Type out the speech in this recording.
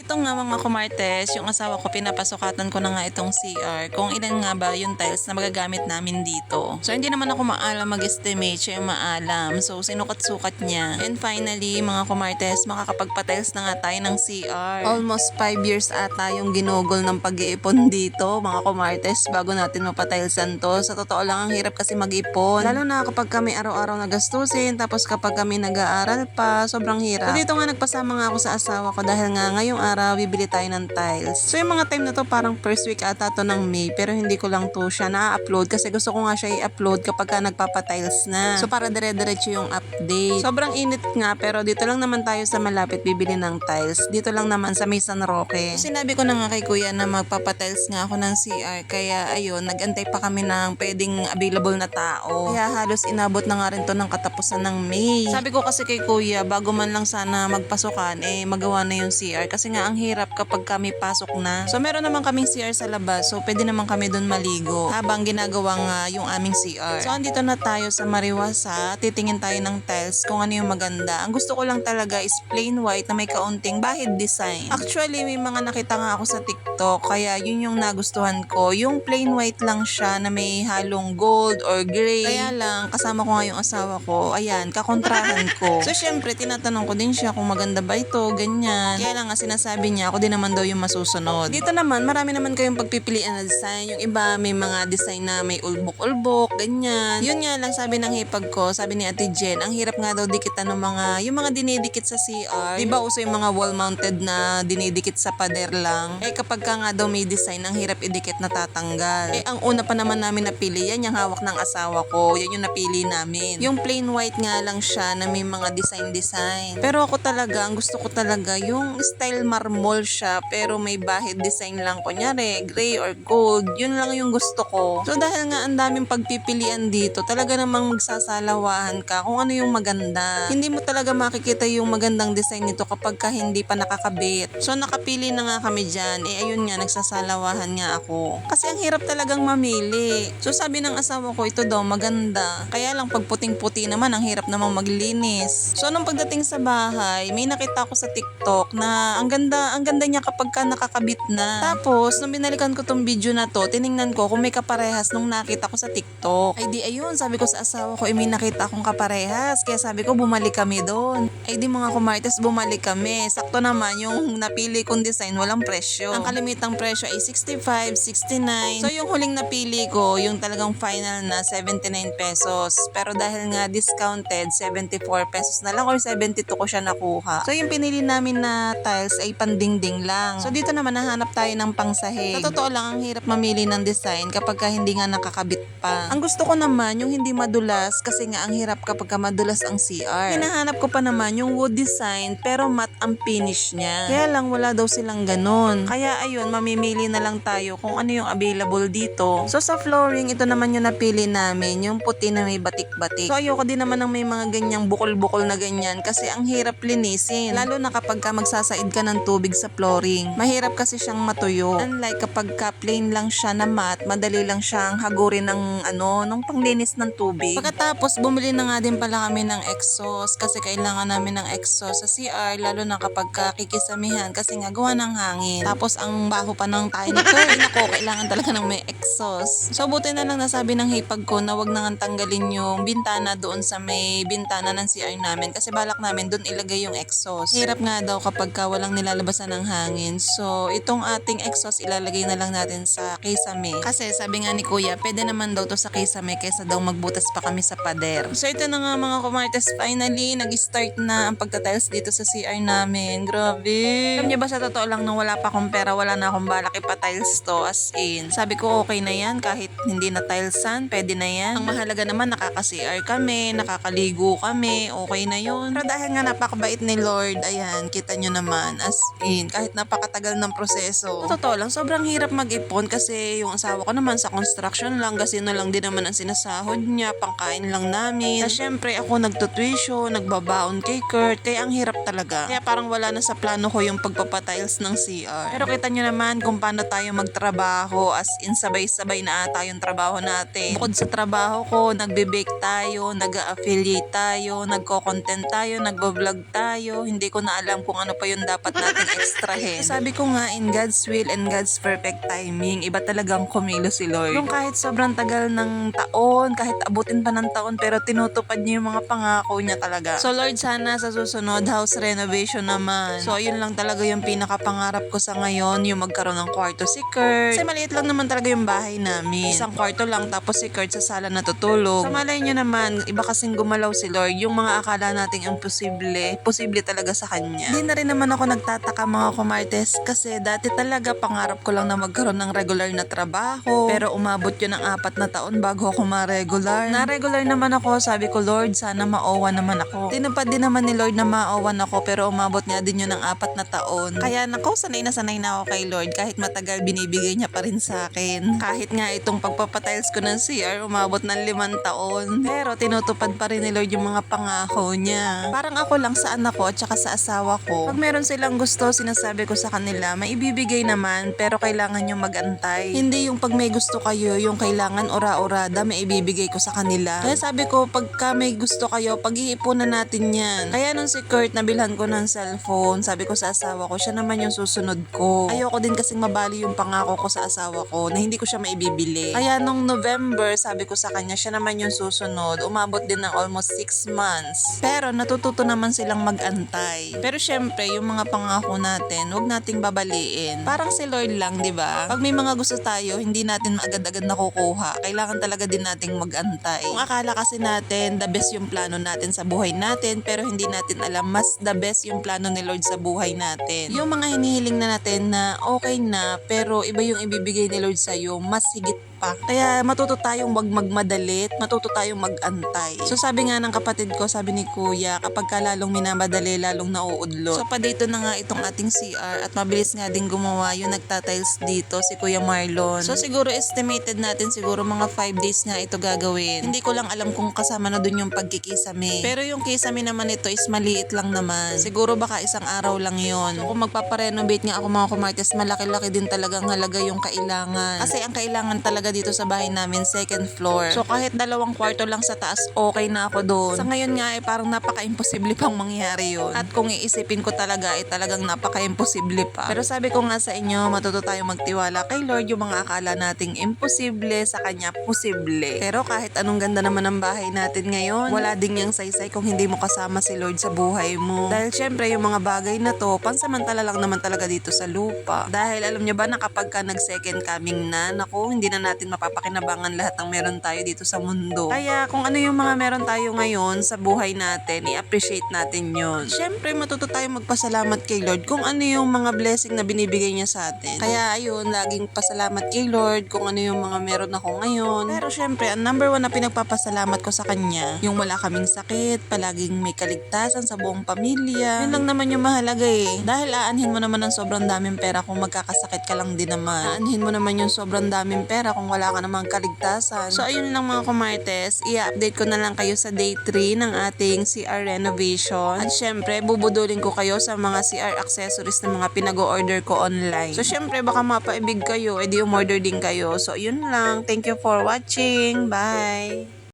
Ito nga mga kumartes, yung asawa ko pinapasukatan ko na nga itong CR kung ilan nga ba yung tiles na magagamit namin dito. So hindi naman ako maalam mag-estimate, siya yung maalam. So sinukat-sukat niya. And finally mga kumartes, makakapagpa-tiles na nga tayo ng CR. Almost 5 years ata yung ginugol ng pag-iipon dito mga kumartes bago natin mapatilesan to. Sa totoo lang ang hirap kasi mag-ipon. Lalo na kapag kami araw-araw nagastusin tapos kapag kami nag-aaral pa, sobrang hirap. So dito nga nagpasama nga ako sa asawa ko dahil nga ngayong araw bibili tayo ng tiles. So yung mga time na to parang first week ata to ng May pero hindi ko lang to siya na-upload kasi gusto ko nga siya i-upload kapag ka nagpapatiles na. So para dire-diretso yung update. Sobrang init nga pero dito lang naman tayo sa malapit bibili ng tiles. Dito lang naman sa May San Roque. So, sinabi ko na nga kay kuya na magpapatiles nga ako ng CR kaya ayun nagantay pa kami ng pwedeng available na tao. Kaya halos inabot na nga rin to ng katapusan ng May. Sabi ko kasi kay kuya bago man lang sana magpasukan magawa na yung CR kasi nga ang hirap kapag kami pasok na. So meron naman kaming CR sa labas so pwede naman kami doon maligo habang ginagawa nga yung aming CR. So andito na tayo sa Mariwasa, titingin tayo ng tiles kung ano yung maganda. Ang gusto ko lang talaga is plain white na may kaunting bahid design. Actually may mga nakita nga ako sa TikTok kaya yun yung nagustuhan ko. Yung plain white lang siya na may halong gold or gray. Kaya lang kasama ko nga yung asawa ko. Ayan, kakontrahan ko. So syempre tinatanong ko din siya kung maganda ba ito, ganyan. Kaya lang nga sinasabi niya ako din naman daw yung masusunod. Dito naman marami naman kayong pagpipilian na design. Yung iba may mga design na may ulbok-ulbok, ganyan. Yun nga lang sabi ng hipag ko, sabi ni Ate Jen, ang hirap nga daw dikitan ng yung mga dinidikit sa CR. Diba uso yung mga wall mounted na dinidikit sa pader lang. Kapag ka nga daw may design, ang hirap idikit na tatanggal. Ang una pa naman namin napili, yan yung hawak ng asawa ko. Yan yung napili namin. Yung plain white nga lang siya na may mga design. Pero ako talaga, ang gusto ko talaga, yung style marmol siya, pero may bahid design lang. Kunyari, gray or gold. Yun lang yung gusto ko. So dahil nga ang daming pagpipilian dito, talaga namang magsasalawahan ka kung ano yung maganda. Hindi mo talaga makikita yung magandang design nito kapag ka hindi pa nakakabit. So nakapili na nga kami dyan. Ayun nga, nagsasalawahan nga ako. Kasi ang hirap talagang mamili. So sabi ng asawa ko, ito daw maganda. Kaya lang pag puting-puti naman, ang hirap namang maglinis. So nung pagdating sa bahay, may nakita ko sa TikTok na ang ganda niya kapag ka nakakabit na. Tapos, nung binalikan ko tong video na to, tiningnan ko kung may kaparehas nung nakita ko sa TikTok. Ay di ayun, sabi ko sa asawa ko, may nakita akong kaparehas. Kaya sabi ko, bumalik kami doon. Ay di mga kumartes, bumalik kami. Sakto naman, yung napili kong design, walang presyo. Ang kalimitang presyo ay 65, 69. So yung huling napili ko, yung talagang final na 79 pesos. Pero dahil nga discounted, 74 pesos na lang or 72 ko siya nakuha. So yung pinili namin na tiles ay pandingding lang. So dito naman nahanap tayo ng pangsahig. Sa totoo lang, ang hirap mamili ng design kapag ka hindi nga nakakabit pa. Ang gusto ko naman yung hindi madulas kasi nga ang hirap kapag ka madulas ang CR. Hinahanap ko pa naman yung wood design pero matte ang finish niya. Kaya lang wala daw silang ganun. Kaya ayun, mamimili na lang tayo kung ano yung available dito. So sa flooring, ito naman yung napili namin, yung puti na may batik-batik. So ayoko din naman ng may mga ganyang bukol-bukol na ganyan kasi ang hirap linisin. Lalo na kapag ka magsasaid ka ng tubig sa flooring. Mahirap kasi siyang matuyo. Unlike kapag ka plain lang siya na matte, madali lang siyang hagurin ng ng panglinis ng tubig. Pagkatapos, bumili na nga din pala kami ng exhaust kasi kailangan namin ng exhaust sa CR lalo na kapag ka kikisamihan kasi nga gawa ng hangin. Tapos ang baho pa ng tayo nito. Nako, kailangan talaga ng may exhaust. So buti na lang nasabi ng hipag ko na wag nang tanggalin yung bintana doon sa may bintana ng CR namin kasi balak namin doon ilagay yung exhaust. Hirap nga daw kapag ka walang nilalabasan ng hangin. So itong ating exhaust ilalagay na lang natin sa kisame. Kasi sabi nga ni kuya, pwede naman daw to sa kisame kaysa daw magbutas pa kami sa pader. So ito na nga mga kumartes, finally nag-start na ang pagtatiles dito sa CR namin. Grabe. Alam niyo ba sa totoo lang nung wala pa akong pera, wala na akong balak ipa-tiles to as in. Sabi ko okay na yan kahit hindi na tilesan, pwede na yan. Ang mahalaga naman nakaka-CR kami, nakakaligo kami, okay na yun. Pero dahil nga napakabait ni Lord, ayan, kita nyo naman as in, kahit napakatagal ng proseso. Sa totoo lang, sobrang hirap mag-ipon kasi yung asawa ko naman sa construction lang, gasino lang din naman ang sinasahod niya, pangkain lang namin. At syempre ako nagtutuition, nagbabaon kay Kurt, kaya ang hirap talaga. Kaya parang wala na sa plano ko yung pagpapatiles ng CR. Pero kita nyo naman kung paano tayo magtrabaho, as in sabay-sabay na ata yung trabaho natin. Bukod sa trabaho ko, nagbe-bake tayo, nag-affiliate tayo, nagko-content tayo, nagbo-vlog tayo. Hindi ko na alam kung ano pa yung dapat natin nating extrahin. Sabi ko nga, in God's will and God's perfect timing, iba talagang kumilo si Lord. Yung kahit sobrang tagal ng taon, kahit abutin pa ng taon, pero tinutupad niya yung mga pangako niya talaga. So Lord, sana sa susunod, house renovation naman. So yun lang talaga yung pinakapangarap ko sa ngayon, yung magkaroon ng kwarto si Kurt. Kasi maliit lang naman talaga yung bahay namin. Isang kwarto lang, tapos si Kurt sa sala natutulog. Sa malay nyo naman, iba kasing gumalaw si Lord, yung mga akala nating imposible, posible talaga sa kanya. Hindi na rin naman ako nagtataka mga kumartes, kasi dati talaga pangarap ko lang na magkaroon ng regular na trabaho. Pero umabot yun ng 4 na taon bago ako ma-regular. Na-regular naman ako, sabi ko, Lord, sana ma-OWA naman ako. Tinupad din naman ni Lord na ma-OWA ako, pero umabot nga din yun ng 4 na taon. Kaya nako, sanay na ako kay Lord, kahit matagal binibigay niya pa rin sa akin. Kahit nga itong pagpapatiles ko ng CR, umabot ng 5 taon. Pero tinutupad pa rin ni Lord yung mga pangako niya. Parang ako lang sa anak ko at saka sa asawa ko. Pag meron silang gusto, sinasabi ko sa kanila, maibibigay naman, pero kailangan nyo mag-antay. Hindi yung pag may gusto kayo, yung kailangan ora-orada, maibibigay ko sa kanila. Kaya sabi ko, pagka may gusto kayo, pag-iipunan natin yan. Kaya nung si Kurt, nabilhan ko ng cellphone, sabi ko sa asawa ko, siya naman yung susunod ko. Ayoko din kasing mabali yung pangako ko sa asawa ko na hindi ko siya maibibili. Kaya nung November, sabi ko sa kanya, siya naman yung susunod. Umabot din ng almost 6 months. Pero natututo naman silang mag-antay. Pero syempre, yung mga pangako natin, huwag nating babaliin. Parang si Lord lang, di ba? Pag may mga gusto tayo, hindi natin agad-agad nakukuha. Kailangan talaga din nating mag-antay. Kung akala kasi natin, the best yung plano natin sa buhay natin, pero hindi natin alam, mas the best yung plano ni Lord sa buhay natin. Yung mga hinihiling na natin na okay na, pero iba yung ibibigay ni Lord sa'yo, mas higit pa. Kaya matuto tayong wag magmadalit, matuto tayong mag-antay. So sabi nga ng kapatid ko, sabi ni Kuya, kapag ka lalong minamadali, lalong nauudlot. So pa dito na nga itong ating CR at mabilis nga din gumawa yung nagtatiles dito, si Kuya Marlon. So siguro estimated natin siguro mga 5 days nga ito gagawin. Hindi ko lang alam kung kasama na dun yung pagkikisame. Pero yung kisame naman ito is maliit lang naman. Siguro baka isang araw lang yon. So kung magpaparenovate nga ako mga kumartes, malaki-laki din talagang halaga yung kailangan. Kasi ang kailangan talaga dito sa bahay namin, 2nd floor. So kahit 2 kwarto lang sa taas, okay na ako doon. Sa ngayon nga parang napaka-imposible pang mangyari yun. At kung iisipin ko talaga talagang napaka-imposible pa. Pero sabi ko nga sa inyo, matuto tayong magtiwala kay Lord, yung mga akala nating imposible sa kanya posible. Pero kahit anong ganda naman ng bahay natin ngayon, wala ding yang saysay kung hindi mo kasama si Lord sa buhay mo. Dahil syempre yung mga bagay na to, pansamantala lang naman talaga dito sa lupa. Dahil alam nyo ba na kapag ka nag-second coming na, naku, hindi na natin mapapakinabangan lahat ng meron tayo dito sa mundo. Kaya kung ano yung mga meron tayo ngayon sa buhay natin, i-appreciate natin yun. Syempre, matuto tayo magpasalamat kay Lord kung ano yung mga blessing na binibigay niya sa atin. Kaya ayun, laging pasalamat kay Lord kung ano yung mga meron ako ngayon. Pero syempre, ang number 1 na pinagpapasalamat ko sa kanya, yung wala kaming sakit, palaging may kaligtasan sa buong pamilya. Yun lang naman yung mahalaga eh. Dahil aanhin mo naman ng sobrang daming pera kung magkakasakit ka lang din naman. Aanhin mo naman yung sobrang daming pera kung wala ka namang kaligtasan. So ayun lang mga kumartes, i-update ko na lang kayo sa day 3 ng ating CR renovation. At syempre, bubudulin ko kayo sa mga CR accessories na mga pinag-o-order ko online. So syempre, baka mapaibig kayo, edi umorder din kayo. So yun lang. Thank you for watching. Bye!